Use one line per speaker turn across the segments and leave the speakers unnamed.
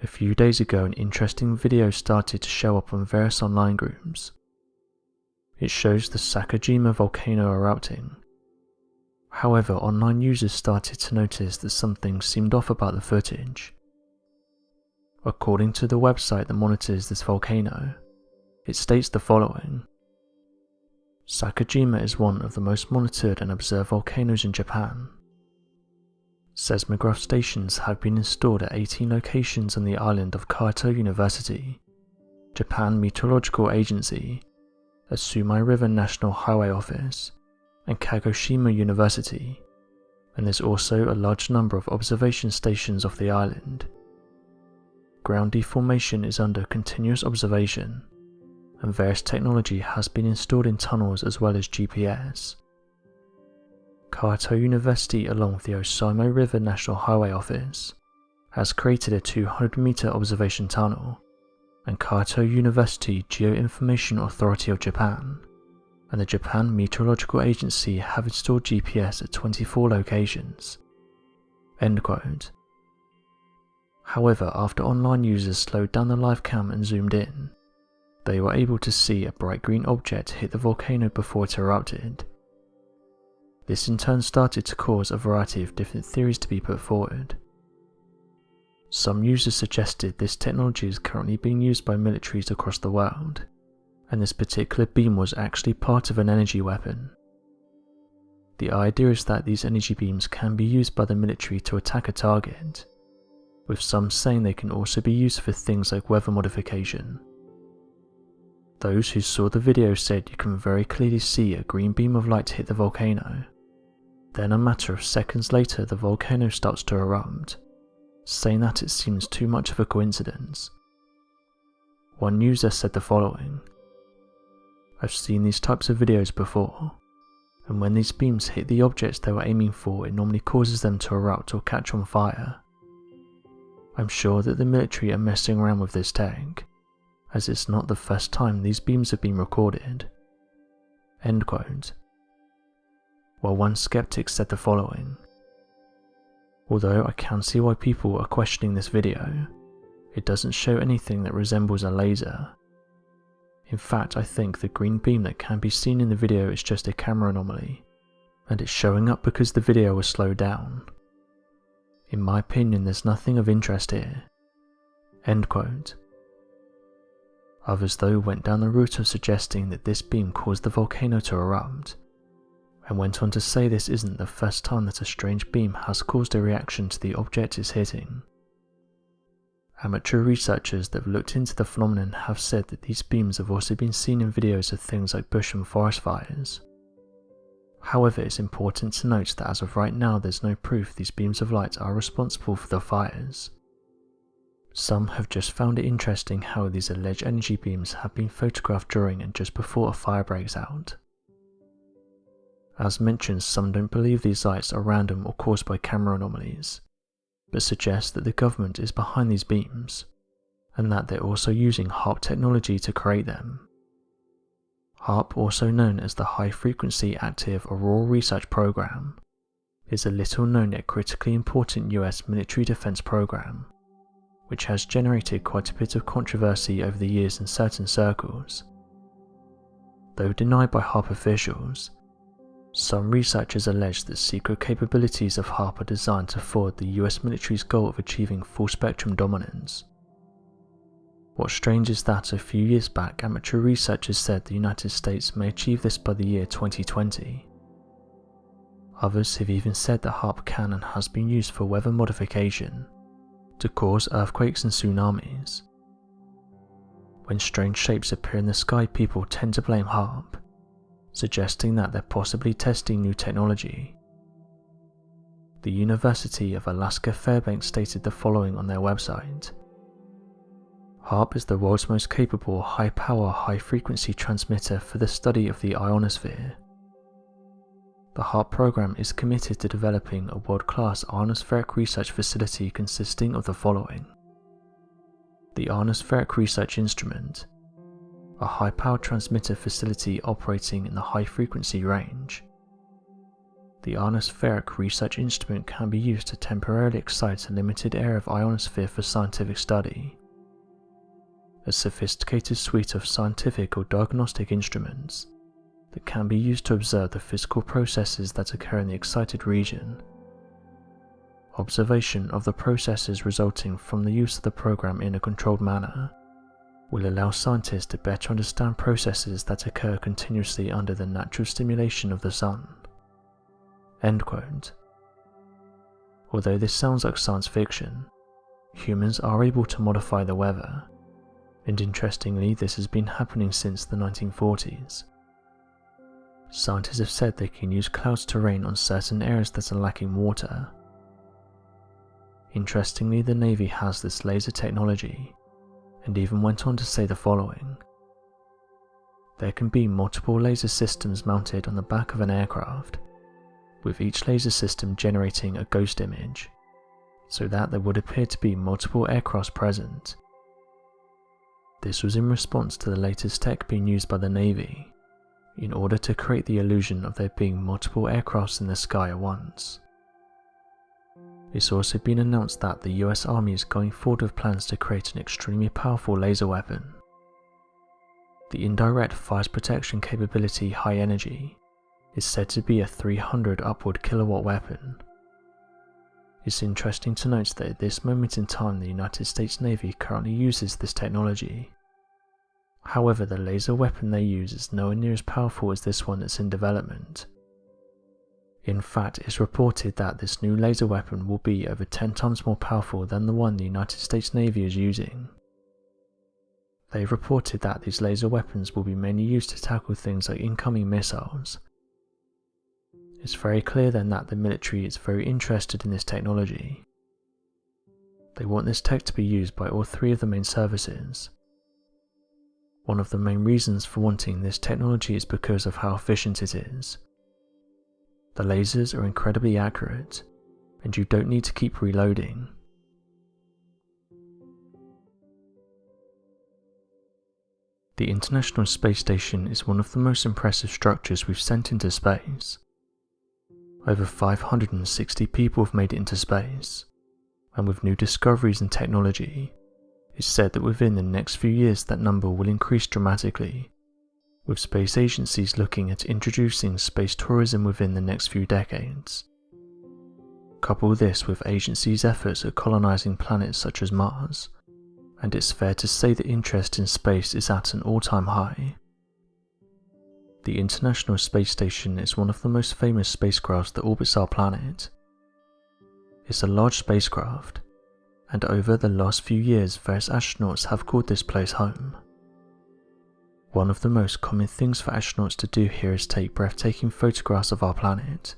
A few days ago, an interesting video started to show up on various online groups. It shows the Sakajima volcano erupting. However, online users started to notice that something seemed off about the footage. According to the website that monitors this volcano, it states the following. Sakajima is one of the most monitored and observed volcanoes in Japan. Seismograph stations have been installed at 18 locations on the island of Kyoto University, Japan Meteorological Agency, Asumai River National Highway Office, and Kagoshima University, and there's also a large number of observation stations off the island. Ground deformation is under continuous observation, and various technology has been installed in tunnels as well as GPS. Kyoto University, along with the Asumai River National Highway Office, has created a 200-meter observation tunnel, and Kyoto University Geoinformation Authority of Japan and the Japan Meteorological Agency have installed GPS at 24 locations. End quote. However, after online users slowed down the live cam and zoomed in, they were able to see a bright green object hit the volcano before it erupted. This in turn started to cause a variety of different theories to be put forward. Some users suggested this technology is currently being used by militaries across the world, and this particular beam was actually part of an energy weapon. The idea is that these energy beams can be used by the military to attack a target, with some saying they can also be used for things like weather modification. Those who saw the video said you can very clearly see a green beam of light hit the volcano. Then a matter of seconds later the volcano starts to erupt, saying that it seems too much of a coincidence. One user said the following. I've seen these types of videos before, and when these beams hit the objects they were aiming for, it normally causes them to erupt or catch on fire. I'm sure that the military are messing around with this tech, as it's not the first time these beams have been recorded. End quote. While one skeptic said the following. Although I can see why people are questioning this video, it doesn't show anything that resembles a laser. In fact, I think the green beam that can be seen in the video is just a camera anomaly, and it's showing up because the video was slowed down. In my opinion, there's nothing of interest here. End quote. Others though went down the route of suggesting that this beam caused the volcano to erupt, and went on to say this isn't the first time that a strange beam has caused a reaction to the object it's hitting. Amateur researchers that have looked into the phenomenon have said that these beams have also been seen in videos of things like bush and forest fires. However, it's important to note that as of right now there's no proof these beams of light are responsible for the fires. Some have just found it interesting how these alleged energy beams have been photographed during and just before a fire breaks out. As mentioned, some don't believe these lights are random or caused by camera anomalies, but suggest that the government is behind these beams, and that they're also using HARP technology to create them. HARP, also known as the High Frequency Active Auroral Research Program, is a little known yet critically important US military defense program, which has generated quite a bit of controversy over the years in certain circles. Though denied by HARP officials, some researchers allege that secret capabilities of HARP are designed to forward the US military's goal of achieving full-spectrum dominance. What's strange is that a few years back amateur researchers said the United States may achieve this by the year 2020. Others have even said that HARP can and has been used for weather modification, to cause earthquakes and tsunamis. When strange shapes appear in the sky, people tend to blame HARP, suggesting that they're possibly testing new technology. The University of Alaska Fairbanks stated the following on their website. HARP is the world's most capable high-power, high-frequency transmitter for the study of the ionosphere. The HARP program is committed to developing a world-class ionospheric research facility consisting of the following. The Ionospheric Research Instrument, a high-power transmitter facility operating in the high-frequency range. the ionospheric research instrument can be used to temporarily excite a limited area of ionosphere for scientific study. A sophisticated suite of scientific or diagnostic instruments that can be used to observe the physical processes that occur in the excited region. Observation of the processes resulting from the use of the program in a controlled manner will allow scientists to better understand processes that occur continuously under the natural stimulation of the sun." End quote. Although this sounds like science fiction, humans are able to modify the weather, and interestingly this has been happening since the 1940s. Scientists have said they can use clouds to rain on certain areas that are lacking water. Interestingly, the Navy has this laser technology, and even went on to say the following: "There can be multiple laser systems mounted on the back of an aircraft, with each laser system generating a ghost image, so that there would appear to be multiple aircrafts present." This was in response to the latest tech being used by the Navy in order to create the illusion of there being multiple aircrafts in the sky at once. It's also been announced that the US Army is going forward with plans to create an extremely powerful laser weapon. The indirect fire protection capability high energy is said to be a 300 upward kilowatt weapon. It's interesting to note that at this moment in time the United States Navy currently uses this technology. However, the laser weapon they use is nowhere near as powerful as this one that's in development. In fact, it's reported that this new laser weapon will be over 10 times more powerful than the one the United States Navy is using. They've reported that these laser weapons will be mainly used to tackle things like incoming missiles. It's very clear then that the military is very interested in this technology. They want this tech to be used by all three of the main services. One of the main reasons for wanting this technology is because of how efficient it is. The lasers are incredibly accurate, and you don't need to keep reloading. The International Space Station is one of the most impressive structures we've sent into space. Over 560 people have made it into space, and with new discoveries and technology, it's said that within the next few years that number will increase dramatically, with space agencies looking at introducing space tourism within the next few decades. Couple this with agencies' efforts at colonizing planets such as Mars, and it's fair to say that interest in space is at an all-time high. The International Space Station is one of the most famous spacecrafts that orbits our planet. It's a large spacecraft, and over the last few years various astronauts have called this place home. One of the most common things for astronauts to do here is take breathtaking photographs of our planet.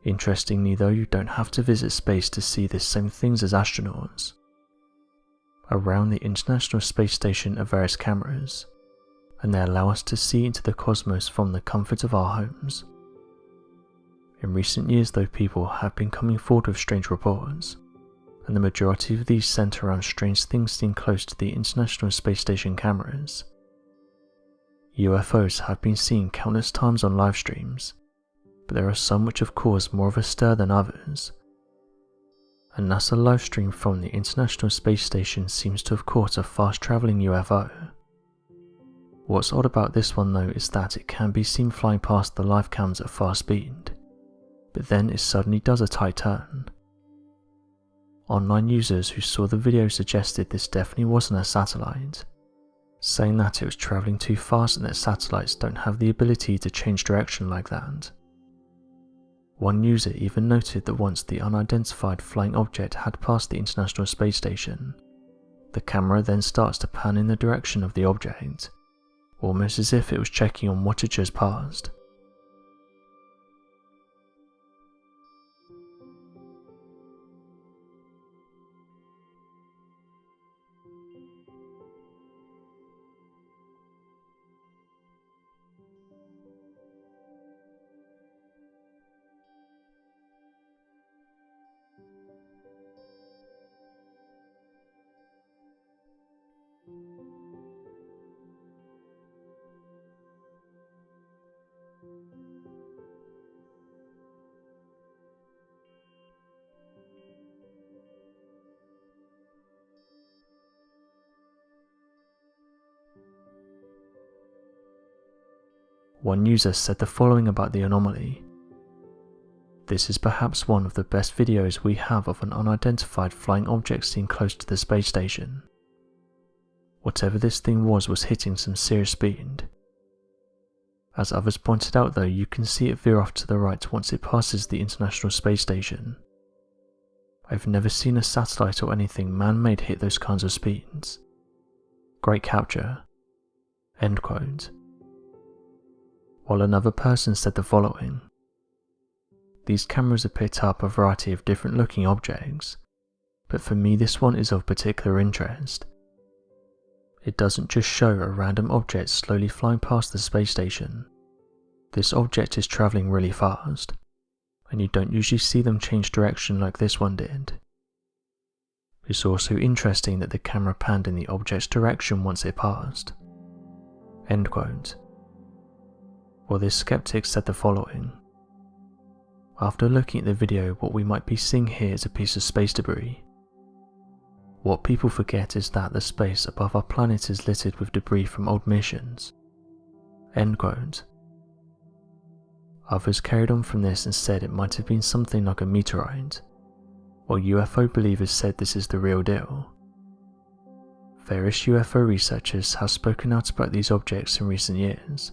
Interestingly though, you don't have to visit space to see the same things as astronauts. Around the International Space Station are various cameras, and they allow us to see into the cosmos from the comfort of our homes. In recent years though, people have been coming forward with strange reports, and the majority of these centre around strange things seen close to the International Space Station cameras. UFOs have been seen countless times on live streams, but there are some which have caused more of a stir than others. A NASA live stream from the International Space Station seems to have caught a fast-travelling UFO. What's odd about this one though is that it can be seen flying past the live cams at fast speed, but then it suddenly does a tight turn. Online users who saw the video suggested this definitely wasn't a satellite, saying that it was travelling too fast and that satellites don't have the ability to change direction like that. One user even noted that once the unidentified flying object had passed the International Space Station, the camera then starts to pan in the direction of the object, almost as if it was checking on what had just passed. One user said the following about the anomaly. "This is perhaps one of the best videos we have of an unidentified flying object seen close to the space station. Whatever this thing was hitting some serious speed. As others pointed out though, you can see it veer off to the right once it passes the International Space Station. I've never seen a satellite or anything man-made hit those kinds of speeds. Great capture." End quote. While another person said the following. "These cameras have picked up a variety of different looking objects, but for me this one is of particular interest. It doesn't just show a random object slowly flying past the space station. This object is travelling really fast, and you don't usually see them change direction like this one did. It's also interesting that the camera panned in the object's direction once it passed." End quote. Well, this skeptic said the following. "After looking at the video, what we might be seeing here is a piece of space debris. What people forget is that the space above our planet is littered with debris from old missions." End quote. Others carried on from this and said it might have been something like a meteorite, while UFO believers said this is the real deal. Various UFO researchers have spoken out about these objects in recent years,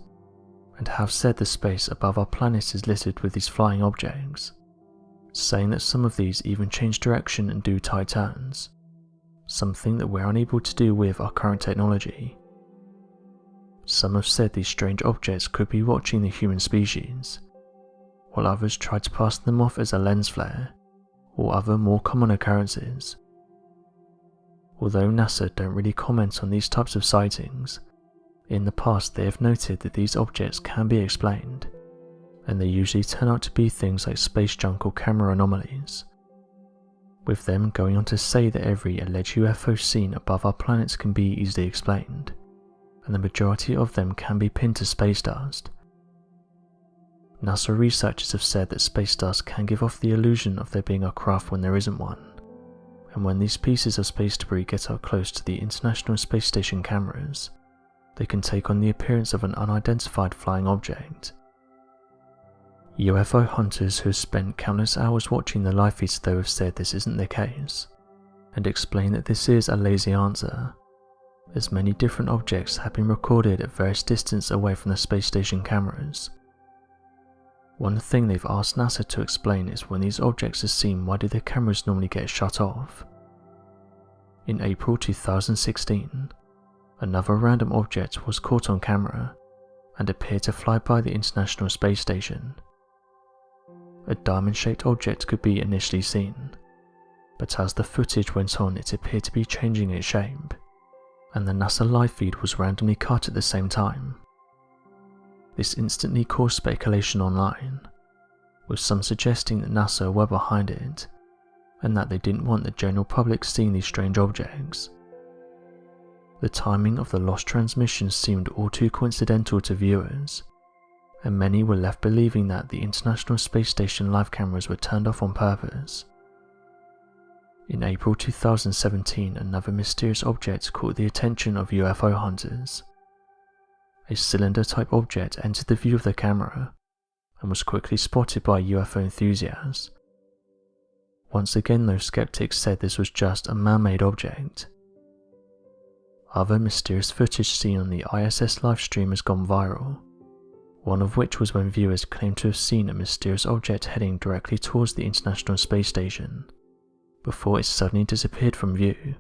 and have said the space above our planet is littered with these flying objects, saying that some of these even change direction and do tight turns, something that we're unable to do with our current technology. Some have said these strange objects could be watching the human species, while others tried to pass them off as a lens flare, or other more common occurrences. Although NASA don't really comment on these types of sightings, in the past they have noted that these objects can be explained, and they usually turn out to be things like space junk or camera anomalies, with them going on to say that every alleged UFO seen above our planets can be easily explained, and the majority of them can be pinned to space dust. NASA researchers have said that space dust can give off the illusion of there being a craft when there isn't one, and when these pieces of space debris get up close to the International Space Station cameras, they can take on the appearance of an unidentified flying object. UFO hunters who have spent countless hours watching the live feeds though have said this isn't the case, and explain that this is a lazy answer, as many different objects have been recorded at various distance away from the space station cameras. One thing they've asked NASA to explain is when these objects are seen, why do the cameras normally get shut off? In April 2016, another random object was caught on camera and appeared to fly by the International Space Station. A diamond-shaped object could be initially seen, but as the footage went on it appeared to be changing its shape, and the NASA live feed was randomly cut at the same time. This instantly caused speculation online, with some suggesting that NASA were behind it, and that they didn't want the general public seeing these strange objects. The timing of the lost transmission seemed all too coincidental to viewers, and many were left believing that the International Space Station live cameras were turned off on purpose. In April 2017, another mysterious object caught the attention of UFO hunters. A cylinder-type object entered the view of the camera, and was quickly spotted by UFO enthusiasts. Once again though, skeptics said this was just a man-made object. Other mysterious footage seen on the ISS livestream has gone viral, one of which was when viewers claimed to have seen a mysterious object heading directly towards the International Space Station, before it suddenly disappeared from view.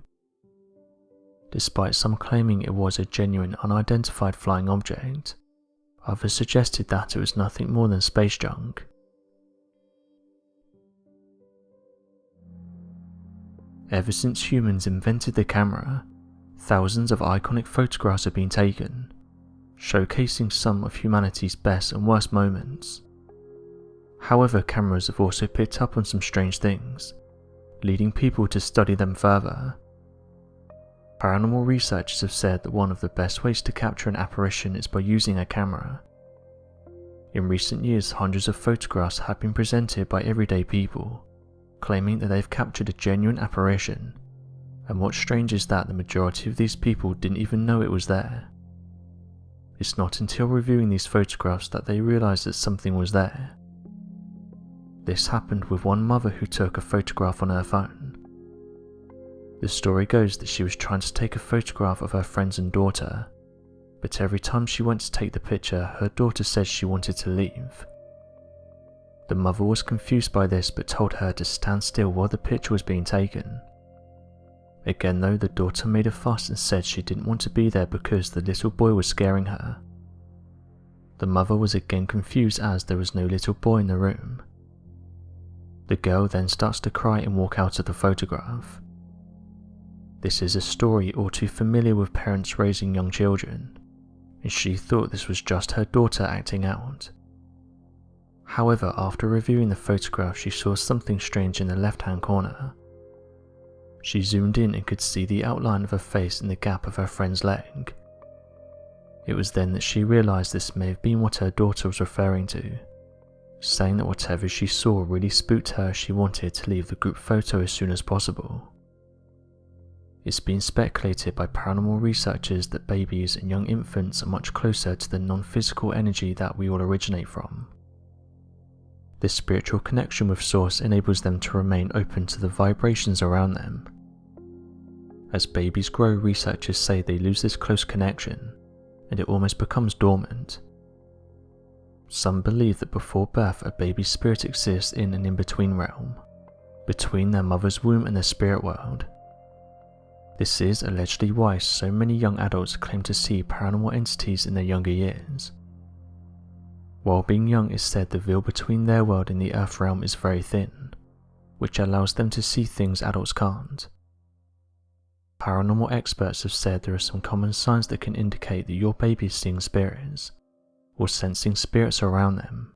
Despite some claiming it was a genuine unidentified flying object, others suggested that it was nothing more than space junk. Ever since humans invented the camera, thousands of iconic photographs have been taken, showcasing some of humanity's best and worst moments. However, cameras have also picked up on some strange things, leading people to study them further. Paranormal researchers have said that one of the best ways to capture an apparition is by using a camera. In recent years, hundreds of photographs have been presented by everyday people, claiming that they've captured a genuine apparition, and what's strange is that the majority of these people didn't even know it was there. It's not until reviewing these photographs that they realised that something was there. This happened with one mother who took a photograph on her phone. The story goes that she was trying to take a photograph of her friends and daughter, but every time she went to take the picture, her daughter said she wanted to leave. The mother was confused by this but told her to stand still while the picture was being taken. Again though, the daughter made a fuss and said she didn't want to be there because the little boy was scaring her. The mother was again confused as there was no little boy in the room. The girl then starts to cry and walk out of the photograph. This is a story all too familiar with parents raising young children, and she thought this was just her daughter acting out. However, after reviewing the photograph, she saw something strange in the left-hand corner. She zoomed in and could see the outline of her face in the gap of her friend's leg. It was then that she realised this may have been what her daughter was referring to, saying that whatever she saw really spooked her. She wanted to leave the group photo as soon as possible. It's been speculated by paranormal researchers that babies and young infants are much closer to the non-physical energy that we all originate from. This spiritual connection with Source enables them to remain open to the vibrations around them. As babies grow, researchers say they lose this close connection, and it almost becomes dormant. Some believe that before birth a baby's spirit exists in an in-between realm, between their mother's womb and the spirit world. This is allegedly why so many young adults claim to see paranormal entities in their younger years. While being young, is said the veil between their world and the earth realm is very thin, which allows them to see things adults can't. Paranormal experts have said there are some common signs that can indicate that your baby is seeing spirits, or sensing spirits around them.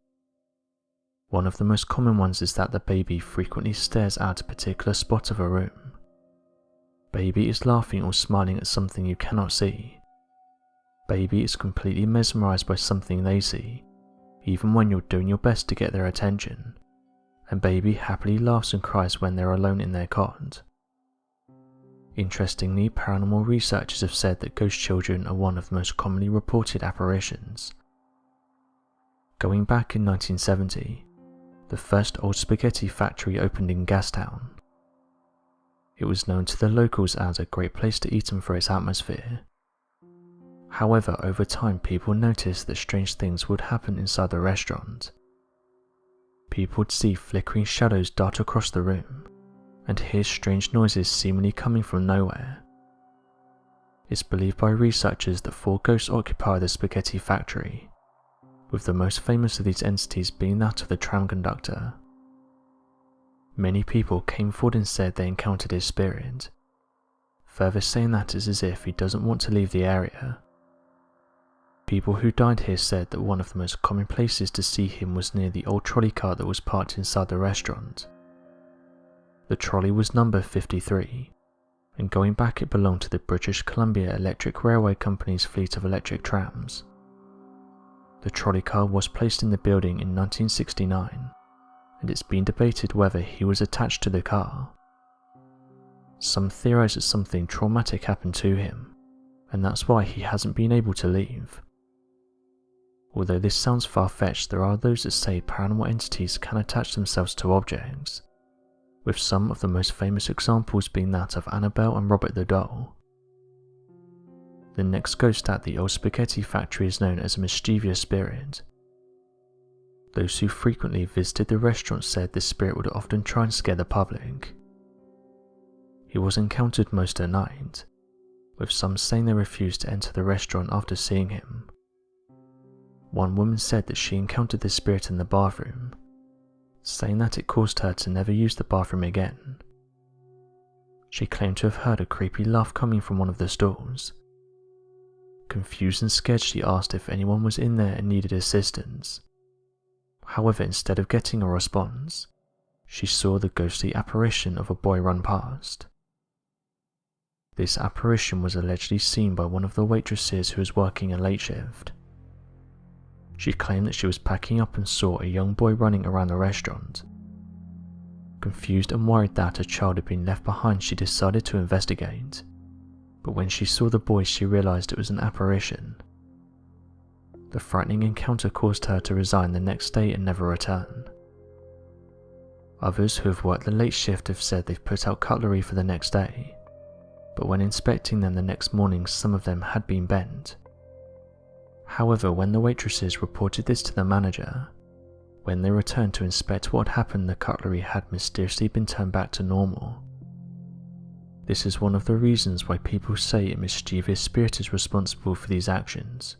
One of the most common ones is that the baby frequently stares at a particular spot of a room. Baby is laughing or smiling at something you cannot see. Baby is completely mesmerized by something they see, even when you're doing your best to get their attention, and baby happily laughs and cries when they're alone in their cot. Interestingly, paranormal researchers have said that ghost children are one of the most commonly reported apparitions. Going back in 1970, the first old spaghetti factory opened in Gastown. It was known to the locals as a great place to eat them for its atmosphere. However, over time people noticed that strange things would happen inside the restaurant. People would see flickering shadows dart across the room, and hear strange noises seemingly coming from nowhere. It's believed by researchers that 4 ghosts occupy the spaghetti factory, with the most famous of these entities being that of the tram conductor. Many people came forward and said they encountered his spirit, further saying that it's as if he doesn't want to leave the area. People who died here said that one of the most common places to see him was near the old trolley car that was parked inside the restaurant. The trolley was number 53, and going back it belonged to the British Columbia Electric Railway Company's fleet of electric trams. The trolley car was placed in the building in 1969, and it's been debated whether he was attached to the car. Some theorize that something traumatic happened to him, and that's why he hasn't been able to leave. Although this sounds far-fetched, there are those that say paranormal entities can attach themselves to objects, with some of the most famous examples being that of Annabelle and Robert the Doll. The next ghost at the old spaghetti factory is known as a mischievous spirit. Those who frequently visited the restaurant said this spirit would often try and scare the public. He was encountered most at night, with some saying they refused to enter the restaurant after seeing him. One woman said that she encountered this spirit in the bathroom, saying that it caused her to never use the bathroom again. She claimed to have heard a creepy laugh coming from one of the stalls. Confused and scared, she asked if anyone was in there and needed assistance. However, instead of getting a response, she saw the ghostly apparition of a boy run past. This apparition was allegedly seen by one of the waitresses who was working a late shift. She claimed that she was packing up and saw a young boy running around the restaurant. Confused and worried that a child had been left behind, she decided to investigate, but when she saw the boy she realized it was an apparition. The frightening encounter caused her to resign the next day and never return. Others who have worked the late shift have said they've put out cutlery for the next day, but when inspecting them the next morning, some of them had been bent. However, when the waitresses reported this to the manager, when they returned to inspect what happened, the cutlery had mysteriously been turned back to normal. This is one of the reasons why people say a mischievous spirit is responsible for these actions.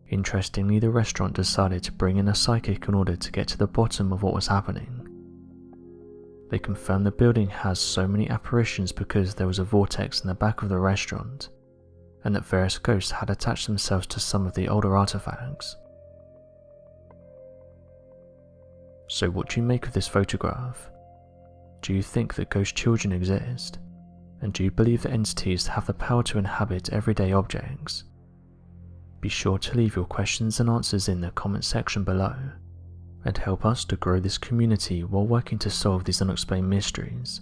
Interestingly, the restaurant decided to bring in a psychic in order to get to the bottom of what was happening. They confirmed the building has so many apparitions because there was a vortex in the back of the restaurant, and that various ghosts had attached themselves to some of the older artifacts. So what do you make of this photograph? Do you think that ghost children exist? And do you believe that entities have the power to inhabit everyday objects? Be sure to leave your questions and answers in the comment section below, and help us to grow this community while working to solve these unexplained mysteries.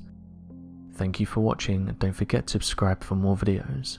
Thank you for watching, and don't forget to subscribe for more videos.